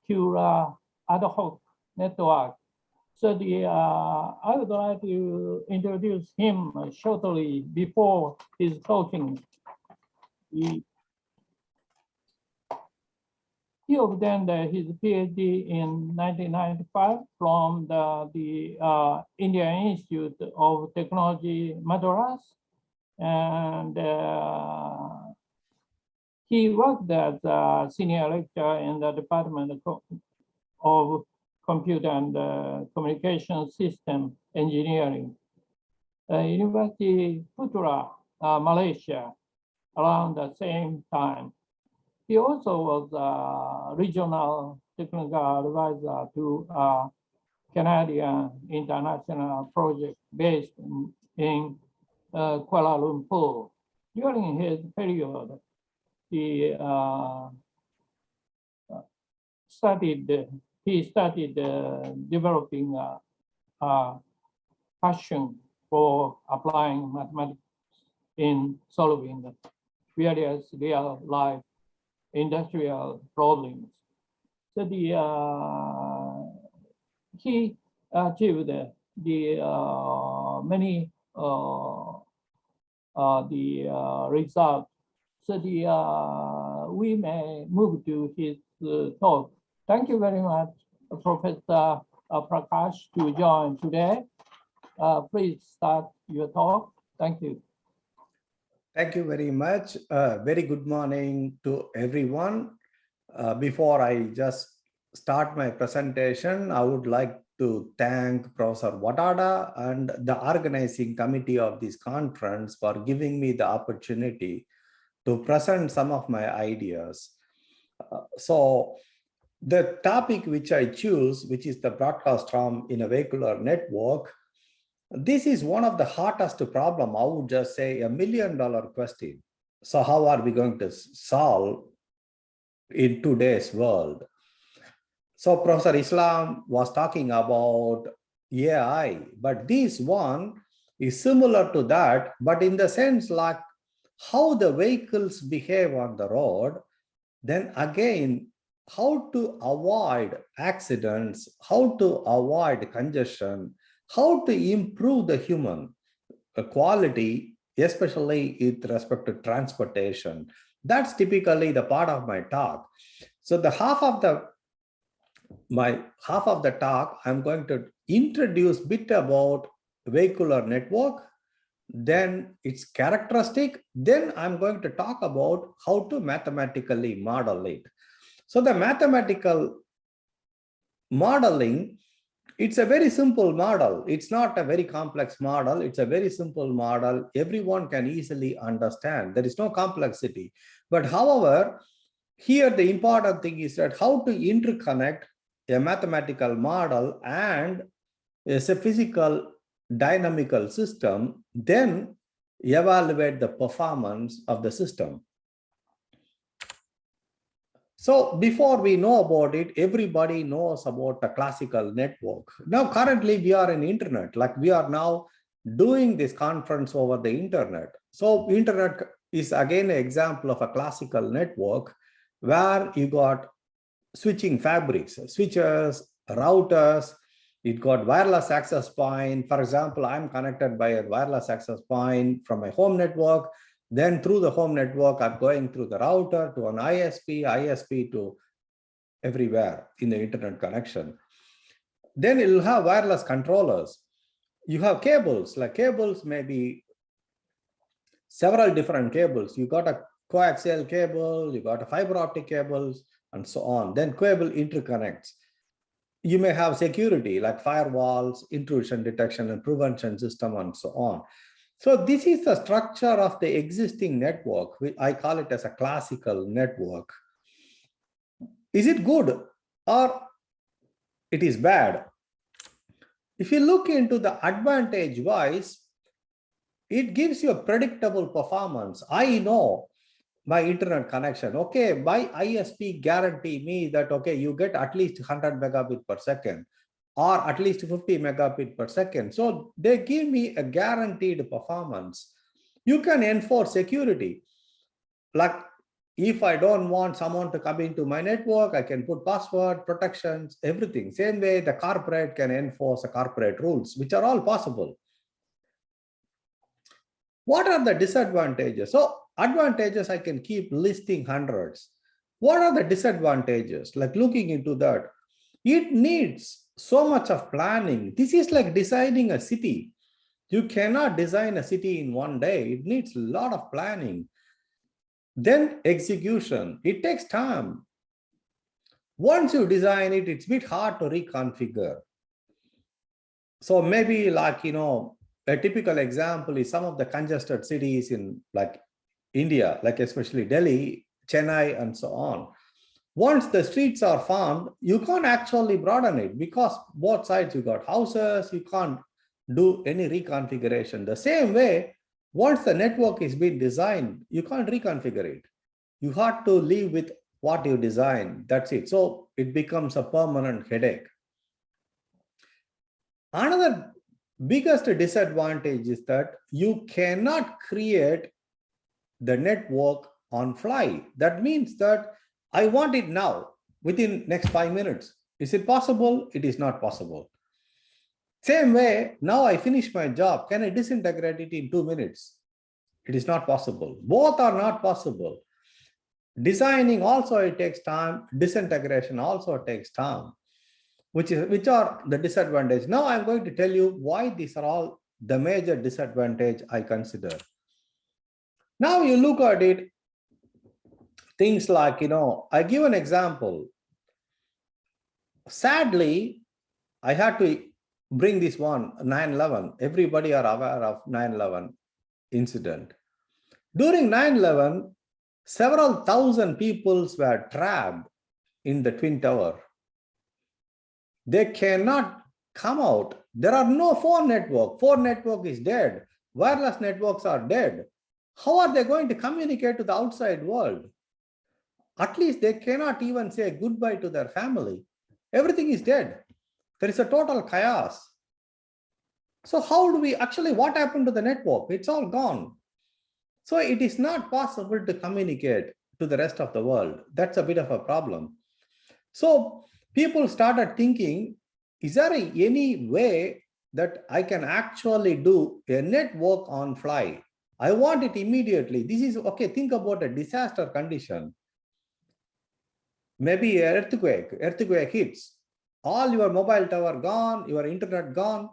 Vehicular ad hoc network. So I would like to introduce him shortly before his talking. He obtained his PhD in 1995 from the Indian Institute of Technology, Madras, and he worked as a senior lecturer in the Department of Computer and Communication System Engineering, University Putra, Malaysia, around the same time. He also was a regional technical advisor to a Canadian international project based in Kuala Lumpur. During his period, he started developing a passion for applying mathematics in solving various real-life industrial problems. So he achieved many results. So we may move to his talk. Thank you very much, Professor Prakash, to join today. Please start your talk. Thank you. Thank you very much. Very good morning to everyone. Before I just start my presentation, I would like to thank Professor Watada and the organizing committee of this conference for giving me the opportunity to present some of my ideas. So the topic which I choose, which is the broadcast from in a vehicular network, this is one of the hottest problem. I would just say $1 million question. So how are we going to solve in today's world? So Professor Islam was talking about AI, but this one is similar to that, but in the sense like how the vehicles behave on the road, then again, how to avoid accidents, how to avoid congestion, how to improve the human quality, especially with respect to transportation. That's typically the part of my talk. So the half of the talk, I'm going to introduce a bit about vehicular network, then its characteristic, then I'm going to talk about how to mathematically model it. So the mathematical modeling, it's a very simple model. It's not a very complex model. It's a very simple model. Everyone can easily understand. There is no complexity. But however, here the important thing is that how to interconnect a mathematical model and a physical dynamical system, then evaluate the performance of the system. So before we know about it, everybody knows about the classical network. Now, currently we are in internet, like we are now doing this conference over the internet. So internet is again an example of a classical network where you got switching fabrics, switches, routers, it got wireless access point. For example, I'm connected by a wireless access point from my home network. Then through the home network, I'm going through the router to an ISP to everywhere in the internet connection. Then it'll have wireless controllers. You have cables, like cables may be several different cables. You got a coaxial cable, you got a fiber optic cables, and so on. Then cable interconnects. You may have security like firewalls, intrusion detection and prevention system, and so on. So this is the structure of the existing network. I call it as a classical network. Is it good or it is bad? If you look into the advantage wise, it gives you a predictable performance. I know my internet connection. Okay, my ISP guarantee me that, okay, you get at least 100 megabit per second. Or at least 50 megabit per second. So they give me a guaranteed performance. You can enforce security. Like if I don't want someone to come into my network, I can put password, protections, everything. Same way the corporate can enforce the corporate rules, which are all possible. What are the disadvantages? So advantages, I can keep listing hundreds. What are the disadvantages? Like looking into that, it needs so much of planning. This is like designing a city. You cannot design a city in one day. It needs a lot of planning. Then execution, it takes time. Once you design it, it's a bit hard to reconfigure. So maybe like, a typical example is some of the congested cities in like India, like especially Delhi, Chennai, and so on. Once the streets are formed, you can't actually broaden it because both sides you got houses, you can't do any reconfiguration. The same way, once the network is being designed, you can't reconfigure it. You have to live with what you design. That's it. So it becomes a permanent headache. Another biggest disadvantage is that you cannot create the network on fly. That means that I want it now within next 5 minutes. Is it possible? It is not possible. Same way, now I finish my job. Can I disintegrate it in 2 minutes? It is not possible. Both are not possible. Designing also it takes time. Disintegration also takes time, which are the disadvantages. Now I'm going to tell you why these are all the major disadvantage I consider. Now you look at it, things like, I give an example. Sadly, I had to bring this one, 9/11. Everybody are aware of 9/11 incident. During 9/11, several thousand people were trapped in the Twin Tower. They cannot come out. There are no phone network. Phone network is dead. Wireless networks are dead. How are they going to communicate to the outside world? At least they cannot even say goodbye to their family. Everything is dead. There is a total chaos. So how do we actually, what happened to the network? It's all gone. So it is not possible to communicate to the rest of the world. That's a bit of a problem. So people started thinking, is there any way that I can actually do a network on fly? I want it immediately. This is okay. Think about a disaster condition. Maybe an earthquake hits. All your mobile tower gone, your internet gone.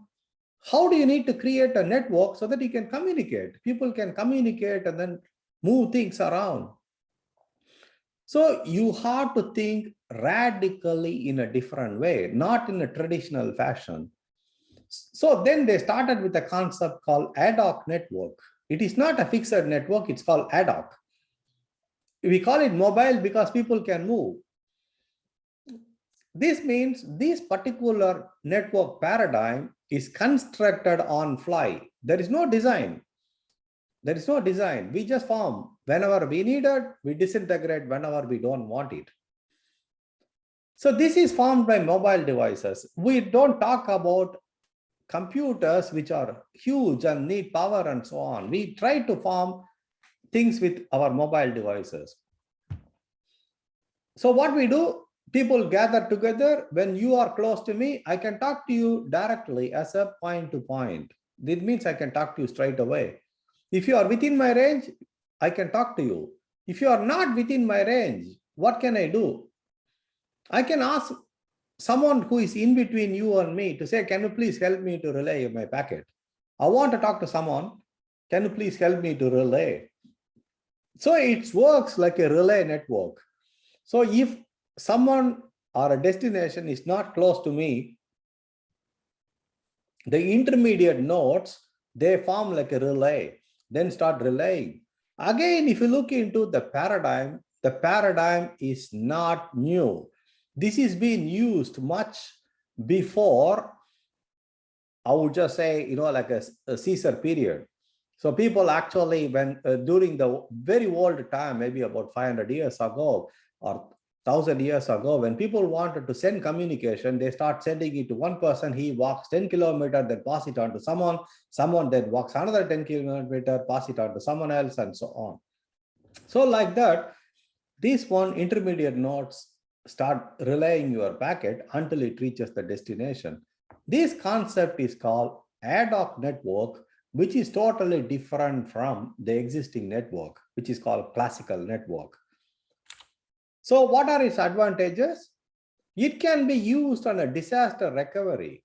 How do you need to create a network so that you can communicate? People can communicate and then move things around. So you have to think radically in a different way, not in a traditional fashion. So then they started with a concept called ad hoc network. It is not a fixed network, it's called ad hoc. We call it mobile because people can move. This means this particular network paradigm is constructed on fly. There is no design. There is no design. We just form whenever we need it, we disintegrate whenever we don't want it. So this is formed by mobile devices. We don't talk about computers which are huge and need power and so on. We try to form things with our mobile devices. So what we do, people gather together. When you are close to me, I can talk to you directly as a point to point. This means I can talk to you straight away. If you are within my range, I can talk to you. If you are not within my range, what can I do? I can ask someone who is in between you and me to say, can you please help me to relay my packet? I want to talk to someone. Can you please help me to relay? So it works like a relay network. So if someone or a destination is not close to me, the intermediate nodes, they form like a relay, then start relaying. Again, if you look into the paradigm is not new. This is being used much before, I would just say, like a Caesar period. So people actually, when during the very old time, maybe about 500 years ago or 1,000 years ago, when people wanted to send communication, they start sending it to one person. He walks 10 kilometers, then pass it on to someone. Someone then walks another 10 kilometers, pass it on to someone else, and so on. So like that, These one intermediate nodes start relaying your packet until it reaches the destination. This concept is called ad hoc network, which is totally different from the existing network, which is called classical network. So what are its advantages? It can be used on a disaster recovery.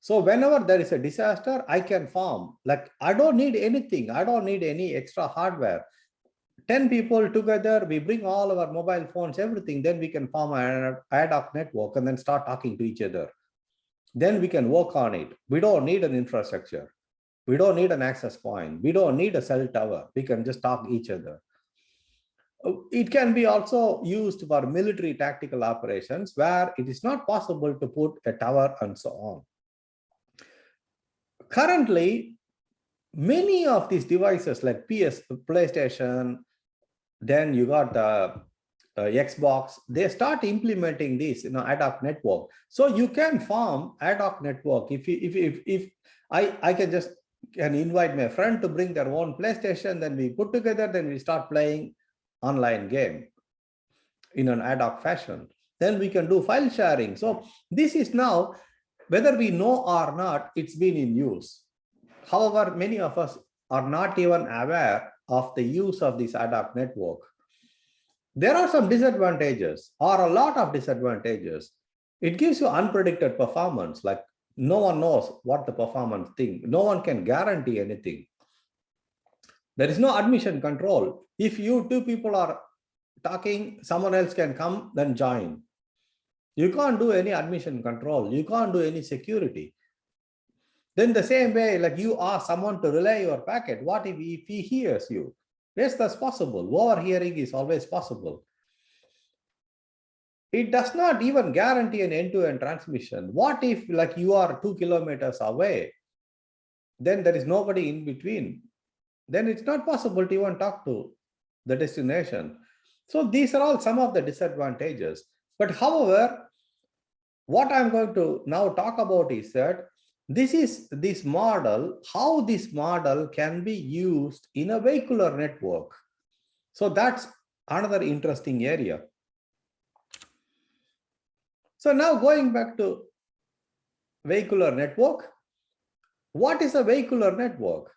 So whenever there is a disaster, I can farm. Like I don't need anything. I don't need any extra hardware. 10 people together, we bring all our mobile phones, everything, then we can form an ad hoc network and then start talking to each other. Then we can work on it. We don't need an infrastructure. We don't need an access point. We don't need a cell tower. We can just talk each other. It can be also used for military tactical operations where it is not possible to put a tower and so on. Currently, many of these devices like PlayStation, then you got the Xbox, they start implementing this, ad hoc network. So you can form ad hoc network. If I can invite my friend to bring their own PlayStation, then we put together, then we start playing online game in an ad hoc fashion. Then we can do file sharing. So this is now, whether we know or not, it's been in use. However, many of us are not even aware of the use of this ad hoc network. There are some disadvantages or a lot of disadvantages. It gives you unpredicted performance, like no one knows what the performance thing. No one can guarantee anything. There is no admission control. If you two people are talking, someone else can come, then join. You can't do any admission control. You can't do any security. Then the same way, like you ask someone to relay your packet, what if he hears you? Yes, that's possible. Overhearing is always possible. It does not even guarantee an end-to-end transmission. What if like you are 2 kilometers away? Then there is nobody in between. Then it's not possible to even talk to the destination. So these are all some of the disadvantages. But however, what I'm going to now talk about is that this model, how this model can be used in a vehicular network. So that's another interesting area. So now going back to vehicular network, what is a vehicular network?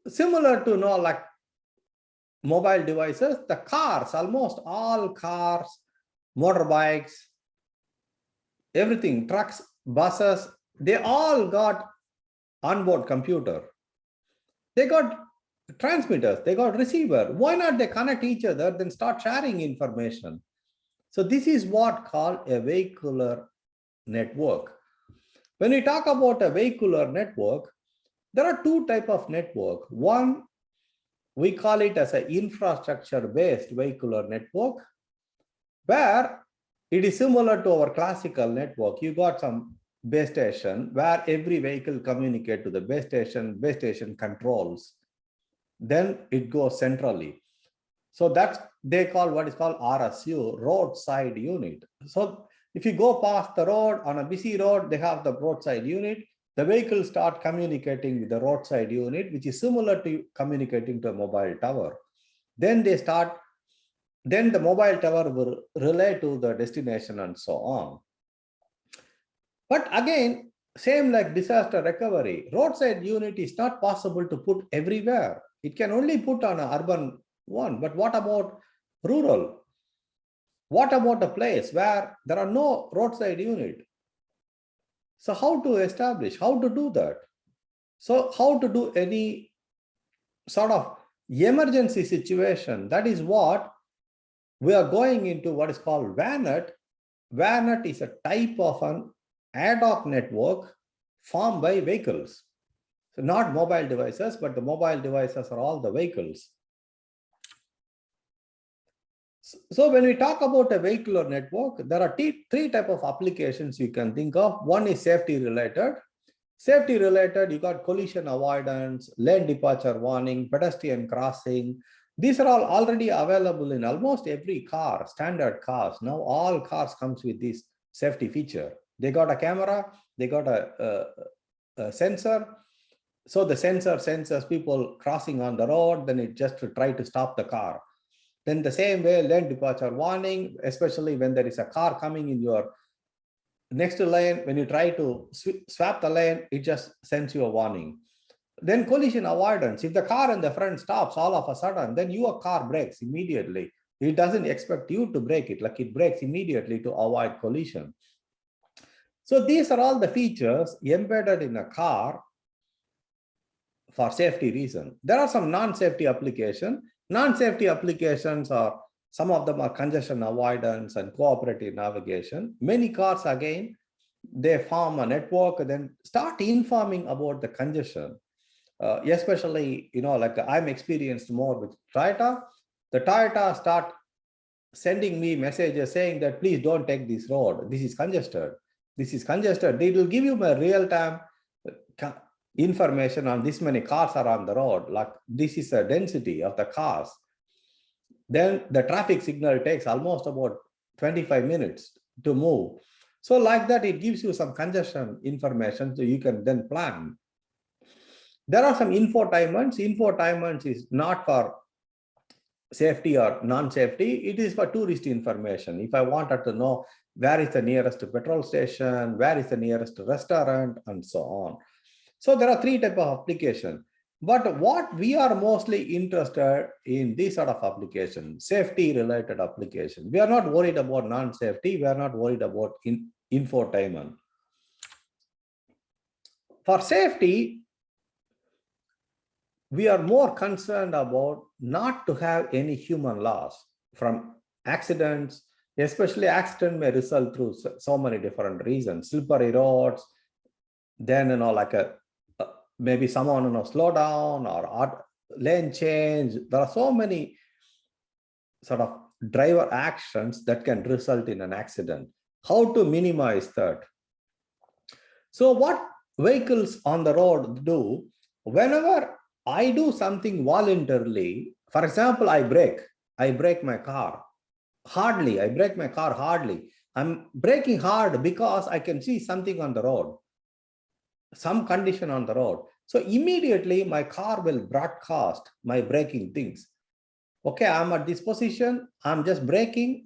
Similar to like mobile devices, the cars, almost all cars, motorbikes, everything, trucks, buses, they all got onboard computer. They got transmitters, they got receiver. Why not they connect each other, then start sharing information? So this is what called a vehicular network. When we talk about a vehicular network, there are two types of network. One, we call it as an infrastructure-based vehicular network, where it is similar to our classical network. You got some base station where every vehicle communicates to the base station controls. Then it goes centrally. So that's, they call what is called RSU, roadside unit. So if you go past the road on a busy road, they have the roadside unit. The vehicles start communicating with the roadside unit, which is similar to communicating to a mobile tower. Then they start, then the mobile tower will relay to the destination and so on. But again, same like disaster recovery, roadside unit is not possible to put everywhere. It can only put on an urban one. But what about rural? What about a place where there are no roadside unit? So how to establish, how to do that? So how to do any sort of emergency situation? That is what we are going into, what is called VANET. VANET is a type of an ad hoc network formed by vehicles. So not mobile devices, but the mobile devices are all the vehicles. So when we talk about a vehicular network, there are three types of applications you can think of. One is safety related. Safety related, you got collision avoidance, lane departure warning, pedestrian crossing. These are all already available in almost every car, standard cars. Now all cars comes with this safety feature. They got a camera, they got a sensor. So the sensor senses people crossing on the road, then it just to try to stop the car. Then the same way, lane departure warning, especially when there is a car coming in your next lane, when you try to swap the lane, it just sends you a warning. Then collision avoidance. If the car in the front stops all of a sudden, then your car brakes immediately. It doesn't expect you to brake it, like it brakes immediately to avoid collision. So these are all the features embedded in a car for safety reason. There are some non-safety applications. Non-safety applications are, some of them are congestion avoidance and cooperative navigation. Many cars, again, they form a network and then start informing about the congestion. Especially, like I'm experienced more with Toyota. The Toyota start sending me messages saying that please don't take this road. This is congested. This is congested. They will give you a real-time information on this many cars are on the road. Like this is the density of the cars. Then the traffic signal takes almost about 25 minutes to move. So like that, it gives you some congestion information so you can then plan. There are some infotainments. Infotainments is not for safety or non-safety. It is for tourist information. If I wanted to know where is the nearest petrol station, where is the nearest restaurant, and so on. So there are three types of applications. But what we are mostly interested in these sort of applications, safety-related applications. We are not worried about non-safety. We are not worried about infotainment. For safety, we are more concerned about not to have any human loss from accidents. Especially accident may result through so many different reasons, slippery roads, then like maybe someone slow down or lane change. There are so many sort of driver actions that can result in an accident. How to minimize that? So what vehicles on the road do, whenever I do something voluntarily, for example, I brake my car hardly. I brake my car hardly. I'm braking hard because I can see something on the road, some condition on the road. So immediately my car will broadcast my braking things. Okay, I'm at this position, I'm just braking,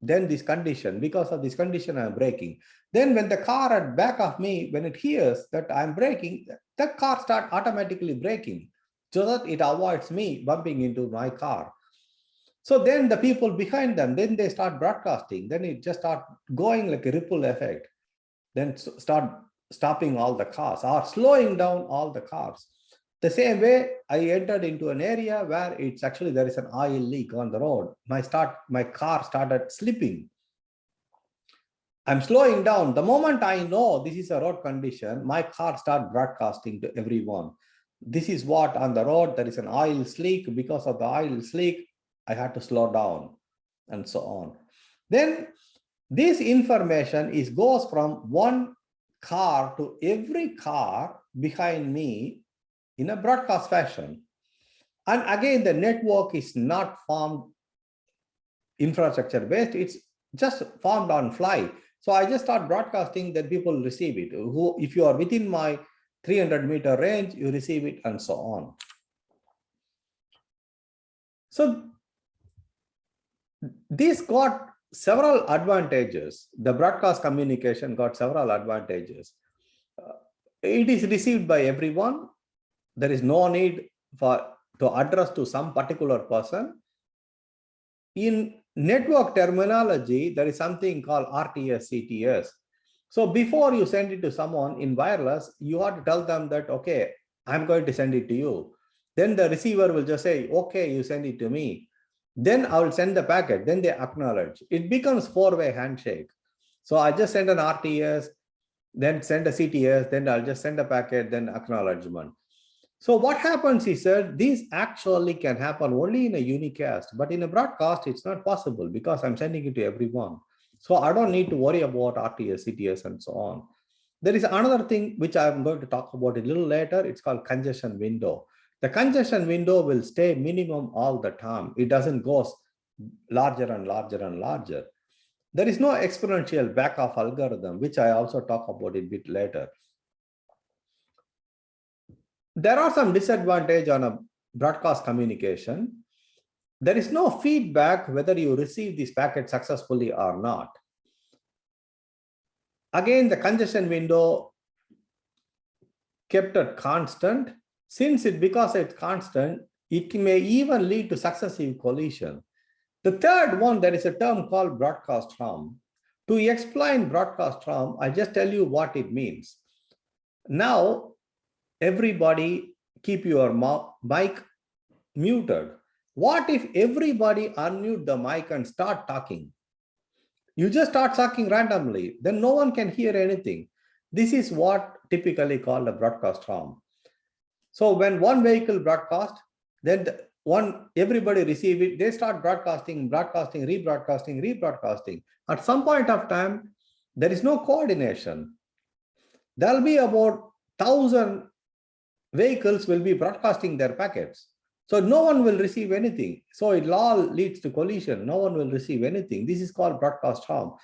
then this condition, because of this condition, I'm braking. Then when the car at back of me, when it hears that I'm braking, the car starts automatically braking so that it avoids me bumping into my car. So then the people behind them, then they start broadcasting, then it just starts going like a ripple effect, then start stopping all the cars or slowing down all the cars. The same way, I entered into an area where it's actually there is an oil leak on the road. My car started slipping. I'm slowing down. The moment I know this is a road condition, my car starts broadcasting to everyone. This is what on the road, there is an oil leak. Because of the oil leak, I had to slow down and so on. Then this information goes from one car to every car behind me in a broadcast fashion. And again, the network is not formed infrastructure based, it's just formed on fly. So I just start broadcasting, that people receive it. If you are within my 300-meter range, you receive it, and so on. So this got several advantages. The broadcast communication got several advantages. It is received by everyone. There is no need to address to some particular person. In network terminology, there is something called RTS, CTS. So before you send it to someone in wireless, you have to tell them that, okay, I'm going to send it to you. Then the receiver will just say, okay, you send it to me. Then I will send the packet, then they acknowledge. It becomes four-way handshake. So I just send an RTS, then send a CTS, then I'll just send a packet, then acknowledgement. So what happens is that this actually can happen only in a unicast, but in a broadcast, it's not possible because I'm sending it to everyone. So I don't need to worry about RTS, CTS, and so on. There is another thing which I'm going to talk about a little later. It's called congestion window. The congestion window will stay minimum all the time. It doesn't go larger and larger and larger. There is no exponential backoff algorithm, which I also talk about a bit later. There are some disadvantages on a broadcast communication. there is no feedback whether you receive this packet successfully or not. Again, the congestion window kept at constant. Because it's constant, it may even lead to successive collision. The third one, there is a term called broadcast harm. To explain broadcast harm, I just tell you what it means. Now, everybody keep your mic muted. What if everybody unmute the mic and start talking? You just start talking randomly, then no one can hear anything. This is what typically called a broadcast harm. So when one vehicle broadcast, then everybody receive it, they start broadcasting, rebroadcasting. At some point of time, there is no coordination. There'll be about 1,000 vehicles will be broadcasting their packets. So no one will receive anything. So it all leads to collision. No one will receive anything. This is called broadcast harm.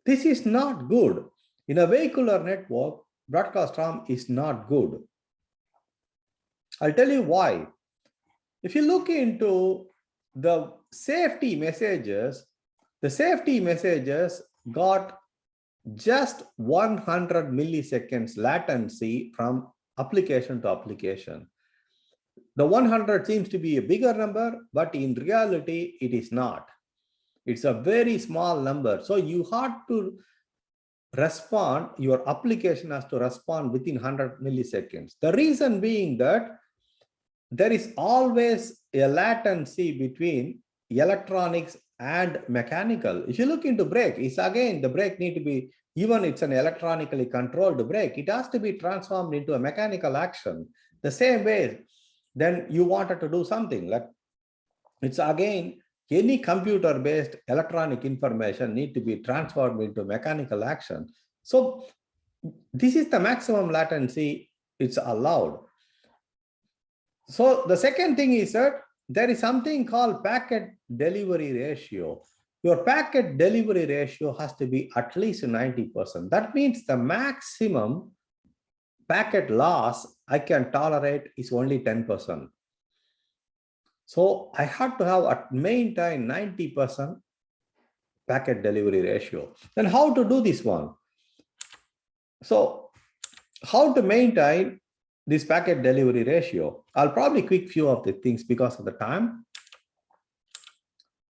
This is not good. In a vehicular network, broadcast harm is not good. I'll tell you why. If you look into the safety messages, got just 100 milliseconds latency from application to application. The 100 seems to be a bigger number, but in reality, it is not. It's a very small number. So you have to respond, your application has to respond within 100 milliseconds. The reason being that there is always a latency between electronics and mechanical. If you look into brake, it's again, the brake need to be, even it's an electronically controlled brake, it has to be transformed into a mechanical action. The same way, then you wanted to do something like, it's again, any computer-based electronic information need to be transformed into mechanical action. So this is the maximum latency it's allowed. So the second thing is that there is something called packet delivery ratio. Your packet delivery ratio has to be at least 90%. That means the maximum packet loss I can tolerate is only 10%. So I have to have at maintain 90% packet delivery ratio. Then how to do this one? So how to maintain this packet delivery ratio? I'll probably quick few of the things because of the time.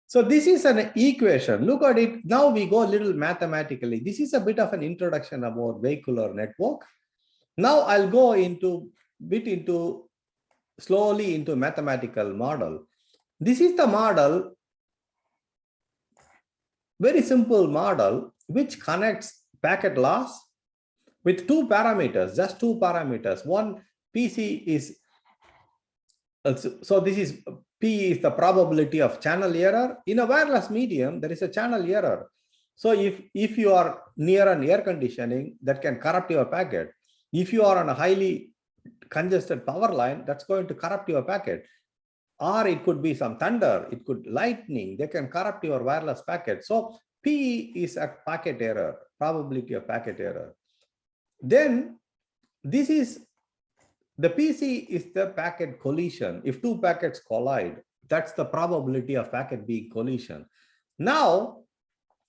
So this is an equation. Look at it. Now we go a little mathematically. This is a bit of an introduction about vehicular network. Now I'll go slowly into mathematical model. This is the model, very simple model, which connects packet loss with two parameters, just two parameters. One, PC is, so this is, P is the probability of channel error. In a wireless medium, there is a channel error. So if you are near an air conditioning, that can corrupt your packet. If you are on a highly congested power line, that's going to corrupt your packet. Or it could be some thunder, it could lightning, they can corrupt your wireless packet. So P is a packet error, probability of packet error. Then this is, the PC is the packet collision. If two packets collide, that's the probability of packet being collision. Now,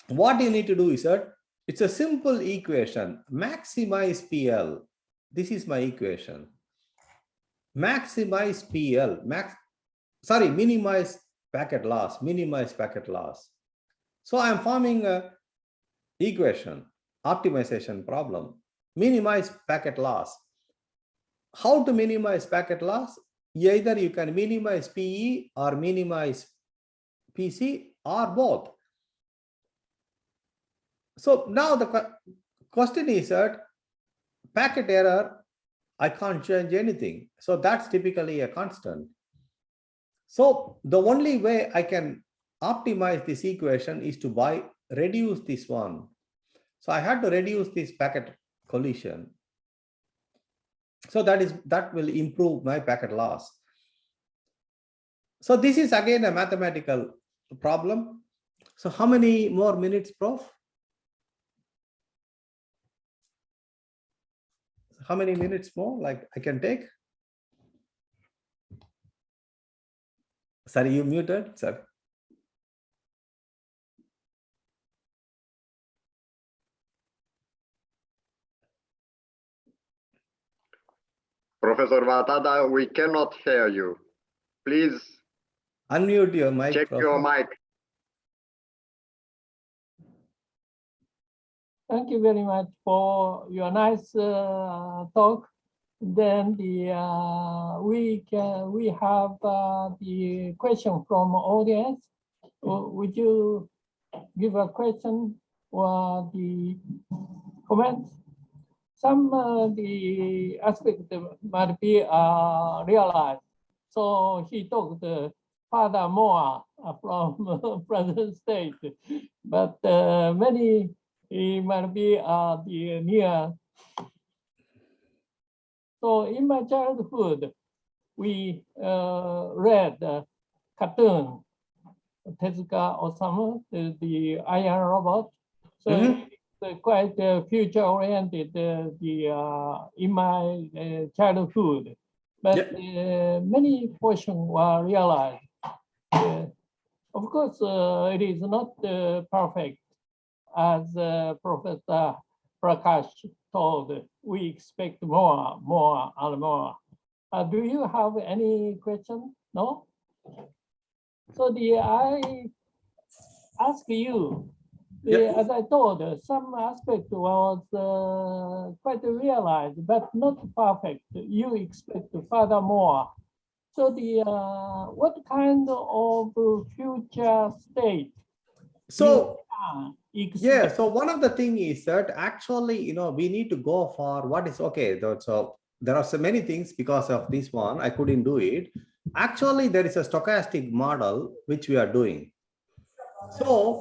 what you need to do is that it's a simple equation, maximize PL. This is my equation. Maximize PL, minimize packet loss, minimize packet loss. So I'm forming a equation, optimization problem, minimize packet loss. How to minimize packet loss? Either you can minimize PE or minimize PC or both. So now the question is that packet error, I can't change anything. So that's typically a constant. So the only way I can optimize this equation is to reduce this one. So I had to reduce this packet collision. So that will improve my packet loss. So this is again a mathematical problem. So how many more minutes, Prof? How many minutes more like I can take? Sorry, you muted, sir. Professor Watada, we cannot hear you. Please Unmute your mic. check Prof. your mic. Thank you very much for your nice talk. Then we have the question from audience. Would you give a question or the comments? Some the aspects might be realized. So he talked furthermore from present state, but many it might be the near. So in my childhood, we read cartoon, Tezuka Osamu, the Iron Robot. So it's quite future-oriented in my childhood. But many portions were realized. Of course, it is not perfect. As Professor Prakash told, we expect more and more. Do you have any question? No? So I ask you, as I told, some aspect was quite realized, but not perfect. You expect furthermore. So what kind of future state? So yeah, so one of the things is that actually, we need to go for what is okay. So there are so many things because of this one, I couldn't do it. Actually, there is a stochastic model which we are doing. So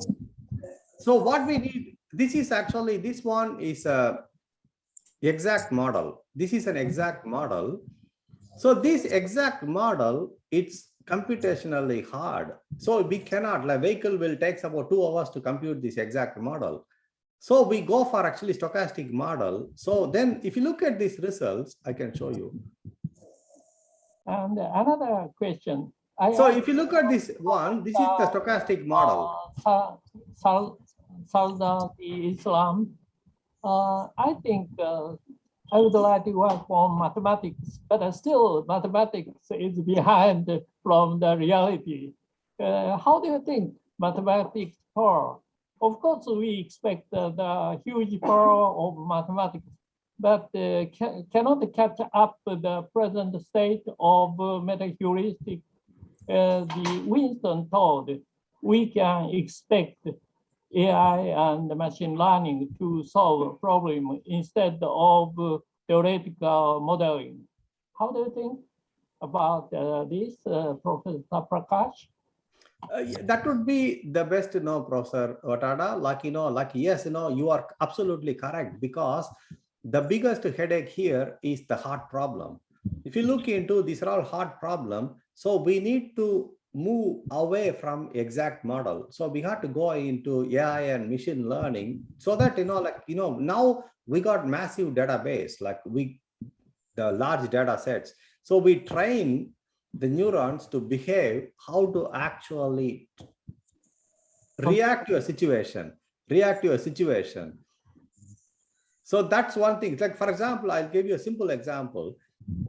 what we need, this one is a exact model. This is an exact model. So this exact model, it's computationally hard. So we cannot, like vehicle will take about 2 hours to compute this exact model. So we go for actually stochastic model. So then if you look at these results, I can show you. And another question. So if you look at this one, this is the stochastic model. Saudi Islam. I think I would like to work on mathematics, but still mathematics is behind from the reality. How do you think mathematics power? Of course, we expect the huge power of mathematics, but cannot catch up the present state of meta-heuristic. The Winston told we can expect AI and machine learning to solve a problem instead of theoretical modeling. How do you think about this, Professor Prakash? That would be the best, Professor Watada. Yes, you are absolutely correct, because the biggest headache here is the hard problem. If you look into these are all hard problem, so we need to move away from exact model. So we have to go into AI and machine learning, so that now we got massive database, the large data sets. So we train the neurons to behave, how to actually react to a situation. So that's one thing. Like, for example, I'll give you a simple example.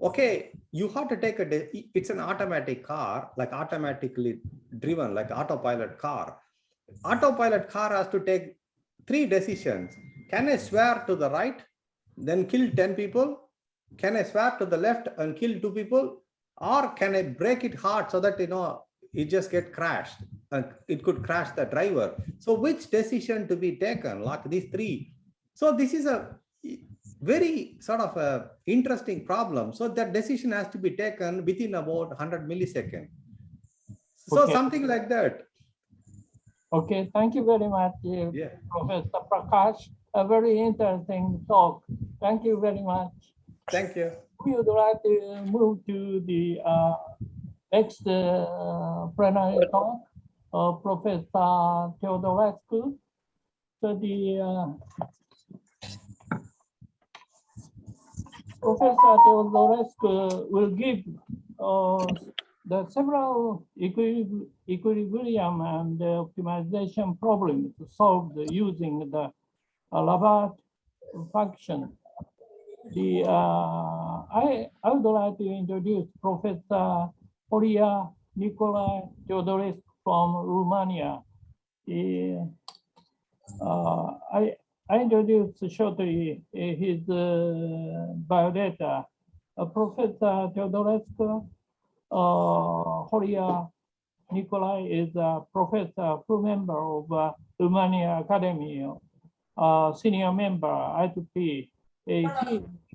Okay, you have to take it's an automatic car, like automatically driven, like autopilot car. Autopilot car has to take 3 decisions. Can I swear to the right, then kill 10 people? Can I swear to the left and kill 2 people? Or can I break it hard so that, it just get crashed? It could crash the driver. So which decision to be taken, like these 3? So this is a very sort of a interesting problem. So that decision has to be taken within about 100 milliseconds. So something like that. Okay, thank you very much, Professor Prakash. A very interesting talk. Thank you very much. Thank you. We would like to move to the next plenary talk of Professor Theodorescu. So Professor Theodorescu will give the several equilibrium and optimization problems solved using the Labat function. I would like to introduce Professor Horia Nicolae Teodorescu from Romania. I introduced shortly his biodata. Professor Teodorescu Horia Nicolae is a professor, full member of Romania Academy, senior member I2P. He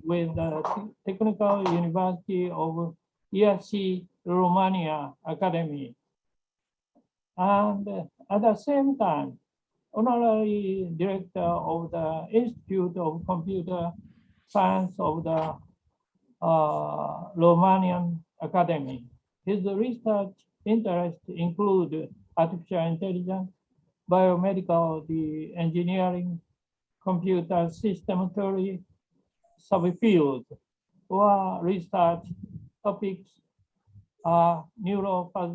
with the Technical University of ERC Romania Academy. And at the same time, honorary director of the Institute of Computer Science of the Romanian Academy. His research interests include artificial intelligence, biomedical, the engineering, computer system theory, subfields, or research topics are neurophysiology,